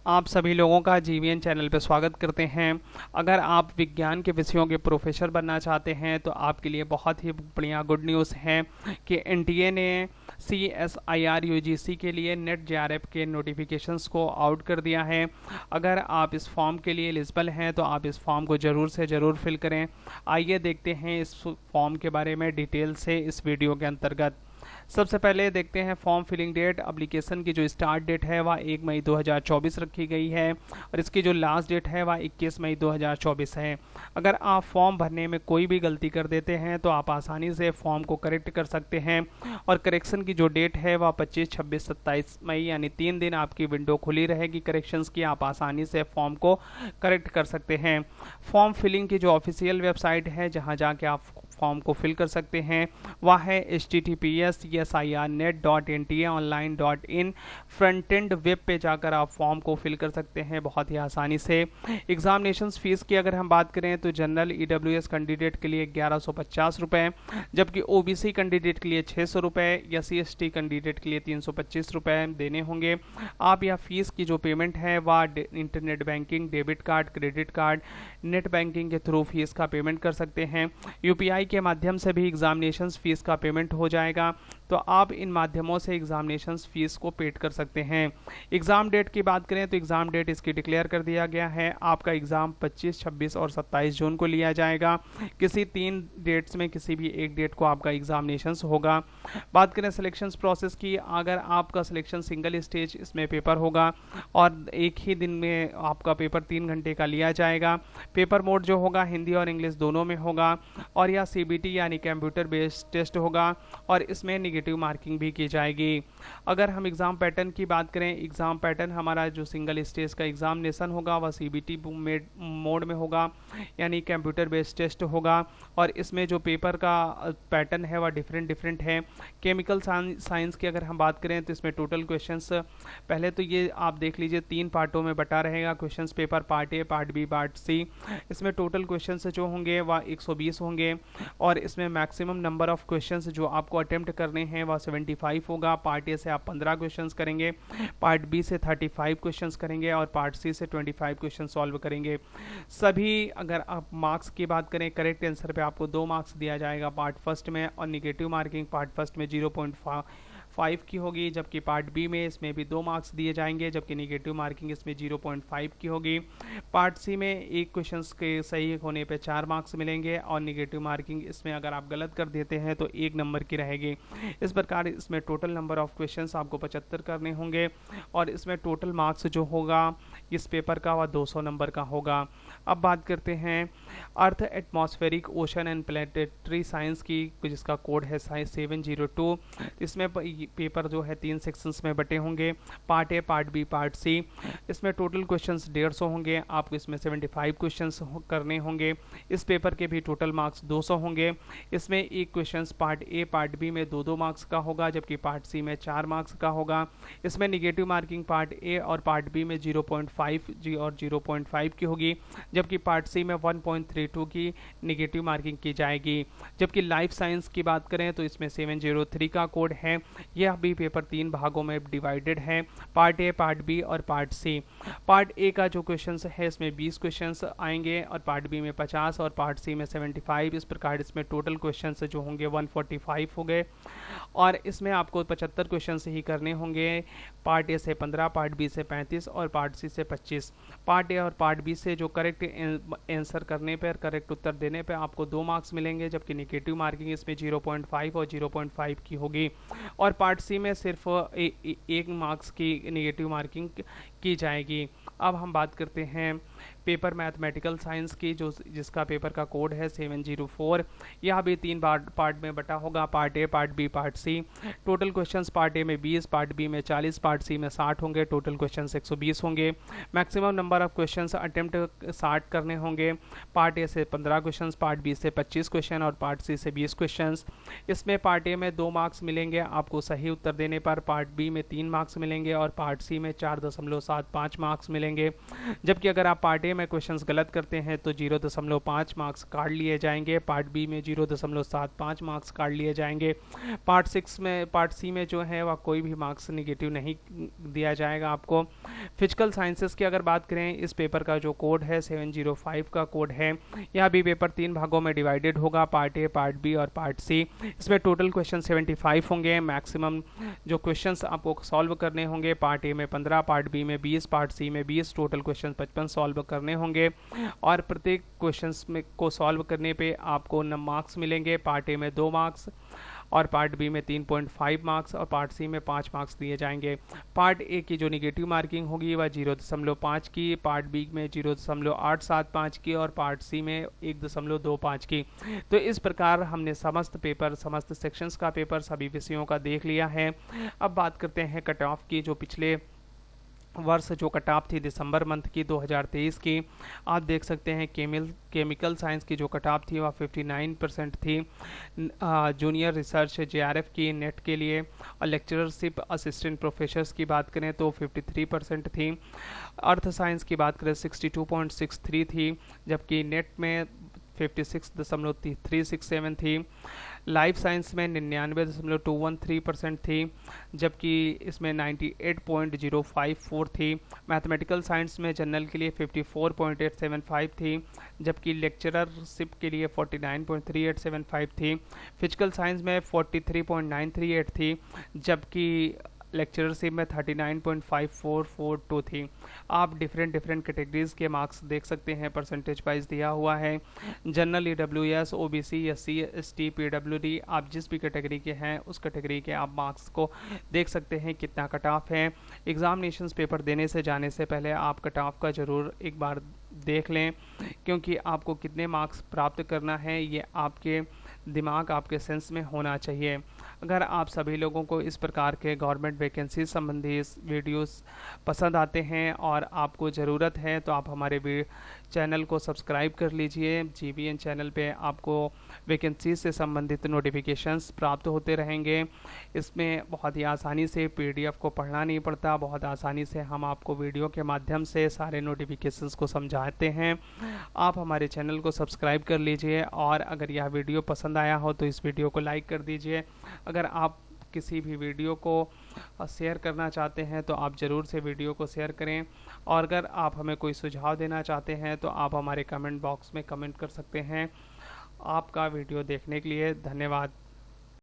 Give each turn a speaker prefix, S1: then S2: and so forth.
S1: आप सभी लोगों का जीवीएन चैनल पर स्वागत करते हैं। अगर आप विज्ञान के विषयों के प्रोफेसर बनना चाहते हैं तो आपके लिए बहुत ही बढ़िया गुड न्यूज़ है कि एनटीए ने CSIR UGC के लिए नेट JRF के नोटिफिकेशंस को आउट कर दिया है। अगर आप इस फॉर्म के लिए एलिजिबल हैं तो आप इस फॉर्म को ज़रूर से ज़रूर फिल करें। आइए देखते हैं इस फॉर्म के बारे में डिटेल से इस वीडियो के अंतर्गत। सबसे पहले देखते हैं फॉर्म फिलिंग डेट। एप्लीकेशन की जो स्टार्ट डेट है वह 1 मई 2024 रखी गई है और इसकी जो लास्ट डेट है वह 21 मई 2024 है। अगर आप फॉर्म भरने में कोई भी गलती कर देते हैं तो आप आसानी से फॉर्म को करेक्ट कर सकते हैं और करेक्शन की जो डेट है वह 25, 26, 27 मई यानी 3 दिन आपकी विंडो खुली रहेगी करेक्शंस की। आप आसानी से फॉर्म को करेक्ट कर सकते हैं। फॉर्म फिलिंग की जो ऑफिशियल वेबसाइट है जहां जाके आप फॉर्म को फिल कर सकते हैं वह है https://CSIRnet.ntaonline.in। फ्रंट एंड वेब पे जाकर आप फॉर्म को फिल कर सकते हैं बहुत ही आसानी से। एग्जामिनेशन फीस की अगर हम बात करें तो जनरल EWS कैंडिडेट के लिए 1150 रुपये, जबकि OBC कैंडिडेट के लिए 600 रुपये, SC/ST कैंडिडेट के लिए 325 रुपये देने होंगे। आप यह फीस की जो पेमेंट है वह internet banking, debit card, credit card, net banking के थ्रू फीस का पेमेंट कर सकते हैं। UPI के माध्यम से भी एग्जामिनेशन फीस का पेमेंट हो जाएगा, तो आप इन माध्यमों से एग्जामिनेशन फीस को पेड कर सकते हैं। एग्जाम डेट की बात करें तो एग्जाम डेट इसकी डिक्लेयर कर दिया गया है। आपका एग्जाम 25, 26 और 27 जून को लिया जाएगा। किसी 3 डेट्स में किसी भी एक डेट को आपका एग्जामिनेशन होगा। बात करें सिलेक्शन प्रोसेस की, अगर आपका सिलेक्शन सिंगल स्टेज इसमें पेपर होगा और एक ही दिन में आपका पेपर 3 घंटे का लिया जाएगा। पेपर मोड जो होगा हिंदी और इंग्लिश दोनों में होगा और यह CBT यानी कंप्यूटर बेस्ड टेस्ट होगा और इसमें नेगेटिव मार्किंग भी की जाएगी। अगर हम एग्जाम पैटर्न की बात करें, एग्जाम पैटर्न हमारा जो सिंगल स्टेज का एग्जामिनेशन होगा वह CBT मोड में होगा यानी कंप्यूटर बेस्ड टेस्ट होगा और इसमें जो पेपर का पैटर्न है वह डिफरेंट है। केमिकल साइंस की अगर हम बात करें तो इसमें टोटल क्वेश्चंस पहले तो ये आप देख लीजिए 3 पार्टों में बटा रहेगा questions paper, part A, part B, part C. इसमें टोटल क्वेश्चंस जो होंगे वह 120 होंगे और इसमें मैक्सिमम नंबर ऑफ क्वेश्चंस जो आपको अटेम्प्ट करने हैं वह 75 होगा। पार्ट ए से आप 15 क्वेश्चंस करेंगे, पार्ट बी से 35 क्वेश्चंस करेंगे और पार्ट सी से 25 क्वेश्चन सॉल्व करेंगे। सभी अगर आप मार्क्स की बात करें, करेक्ट आंसर पे आपको 2 मार्क्स दिया जाएगा पार्ट फर्स्ट में और निगेटिव मार्किंग पार्ट फर्स्ट में 0.5 की होगी, जबकि पार्ट बी में इसमें भी 2 मार्क्स दिए जाएंगे जबकि निगेटिव मार्किंग इसमें 0.5 की होगी। पार्ट सी में एक क्वेश्चन के सही होने पे 4 मार्क्स मिलेंगे और निगेटिव मार्किंग इसमें अगर आप गलत कर देते हैं तो 1 नंबर की रहेगी। इस प्रकार इसमें टोटल नंबर ऑफ क्वेश्चंस आपको 75 करने होंगे और इसमें टोटल मार्क्स जो होगा इस पेपर का वह 200 नंबर का होगा। अब बात करते हैं earth, atmospheric, ocean and planetary science की, जिसका कोड है 702। इसमें पेपर जो है 3 सेक्शंस में बटे होंगे, part A, part B, part C. इसमें टोटल क्वेश्चंस 150 होंगे, आपको इसमें 75 क्वेश्चंस करने होंगे। इस पेपर के भी टोटल मार्क्स 200 होंगे। इसमें एक questions part A, part B में 2-2 मार्क्स का होगा जबकि पार्ट सी में 4 मार्क्स का होगा। इसमें निगेटिव मार्किंग पार्ट ए और पार्ट बी में 0.5 और 0.5 की होगी जबकि पार्ट सी में 1.32 की निगेटिव मार्किंग की जाएगी। जबकि लाइफ साइंस की बात करें तो इसमें 703 का कोड है। यह भी पेपर 3 भागों में डिवाइडेड है, पार्ट ए, पार्ट बी और पार्ट सी। पार्ट ए का जो क्वेश्चंस है इसमें 20 क्वेश्चंस आएंगे और पार्ट बी में 50 और पार्ट सी में 75। इस प्रकार इसमें टोटल क्वेश्चंस जो होंगे 145 हो गए और इसमें आपको 75 क्वेश्चंस ही करने होंगे। पार्ट ए से 15, पार्ट बी से 35 और पार्ट सी से 25। पार्ट ए और पार्ट बी से जो करेक्ट आंसर करने पर, करेक्ट उत्तर देने पर आपको 2 मार्क्स मिलेंगे जबकि निगेटिव मार्किंग इसमें 0.5 और 0.5 की होगी और पार्ट सी में सिर्फ 1 मार्क्स की निगेटिव मार्किंग की जाएगी। अब हम बात करते हैं पेपर मैथमेटिकल साइंस की, जो जिसका पेपर का कोड है 704। यह भी 3 पार्ट में बटा होगा, part A, part B, part C. Total questions part A में 20, पार्ट बी में 40, पार्ट सी में 60 होंगे। टोटल क्वेश्चंस 120 होंगे। Maximum number of questions attempt 60 करने होंगे। पार्ट ए से 15 क्वेश्चंस, पार्ट बी से 25 क्वेश्चन और पार्ट सी से 20 क्वेश्चंस। इसमें पार्ट ए में 2 मार्क्स मिलेंगे आपको सही उत्तर देने पर, पार्ट बी में 3 मार्क्स मिलेंगे और पार्ट सी में 4.7 0.75 मार्क्स मिलेंगे। जबकि अगर आप पार्ट ए में क्वेश्चंस गलत करते हैं तो 0.5 मार्क्स काट लिए जाएंगे। पार्ट बी में 0.75 मार्क्स काट लिए जाएंगे। पार्ट सी में जो है वह कोई भी मार्क्स निगेटिव नहीं दिया जाएगा आपको। फिजिकल साइंसेस की अगर बात करें, इस पेपर का जो कोड है 705 का कोड है। यहाँ भी पेपर 3 भागों में डिवाइडेड होगा, पार्ट ए, पार्ट बी और पार्ट सी। इसमें टोटल क्वेश्चन 75 होंगे। मैक्सिमम जो क्वेश्चंस आपको सॉल्व करने होंगे, पार्ट ए में 15, पार्ट बी में 20, पार्ट सी में 20, टोटल क्वेश्चन 55 सॉल्व करने होंगे। और प्रत्येक क्वेश्चंस में को सॉल्व करने पे आपको मार्क्स मिलेंगे। पार्ट ए में 2 मार्क्स और पार्ट बी में 3.5 मार्क्स और पार्ट सी में 5 मार्क्स दिए जाएंगे। पार्ट ए की जो निगेटिव मार्किंग होगी वह 0.5 की, पार्ट बी में 0.875 की और पार्ट सी में 1.25 की। तो इस प्रकार हमने समस्त सेक्शंस का पेपर सभी विषयों का देख लिया है। अब बात करते हैं कट ऑफ की। जो पिछले वर्ष जो कट ऑफ थी दिसंबर मंथ की 2023 की, आप देख सकते हैं केमिकल साइंस की जो कट ऑफ थी वह 59% थी। जूनियर रिसर्च JRF की नेट के लिए और लेक्चरशिप असिस्टेंट प्रोफेसर्स की बात करें तो 53% थी। अर्थ साइंस की बात करें 62.63 थी, जबकि नेट में 56.367 थी। लाइफ साइंस में 99.213% थी, जबकि इसमें 98.054 थी। मैथमेटिकल साइंस में जनरल के लिए 54.875 थी, जबकि लेक्चररशिप के लिए 49.3875 थी। फिजिकल साइंस में 43.938 थी, जबकि लेक्चरशिप में 39.5442 थी। आप डिफरेंट कैटेगरीज के मार्क्स देख सकते हैं, परसेंटेज वाइज दिया हुआ है। General EWS, OBC, SC, ST, PWD, आप जिस भी कैटेगरी के हैं उस कैटेगरी के आप मार्क्स को देख सकते हैं कितना कट ऑफ है। एग्जामिनेशंस पेपर देने से जाने से पहले आप कट ऑफ का ज़रूर एक बार देख लें, क्योंकि आपको कितने मार्क्स प्राप्त करना है ये आपके दिमाग, आपके सेंस में होना चाहिए। अगर आप सभी लोगों को इस प्रकार के गवर्नमेंट वैकेंसी संबंधी वीडियोस पसंद आते हैं और आपको ज़रूरत है तो आप हमारे चैनल को सब्सक्राइब कर लीजिए। GVN चैनल पे आपको वैकेंसी से संबंधित नोटिफिकेशंस प्राप्त होते रहेंगे। इसमें बहुत ही आसानी से PDF को पढ़ना नहीं पड़ता, बहुत आसानी से हम आपको वीडियो के माध्यम से सारे नोटिफिकेशंस को समझाते हैं। आप हमारे चैनल को सब्सक्राइब कर लीजिए और अगर यह वीडियो पसंद आया हो तो इस वीडियो को लाइक कर दीजिए। अगर आप किसी भी वीडियो को शेयर करना चाहते हैं तो आप ज़रूर से वीडियो को शेयर करें। और अगर आप हमें कोई सुझाव देना चाहते हैं तो आप हमारे कमेंट बॉक्स में कमेंट कर सकते हैं। आपका वीडियो देखने के लिए धन्यवाद।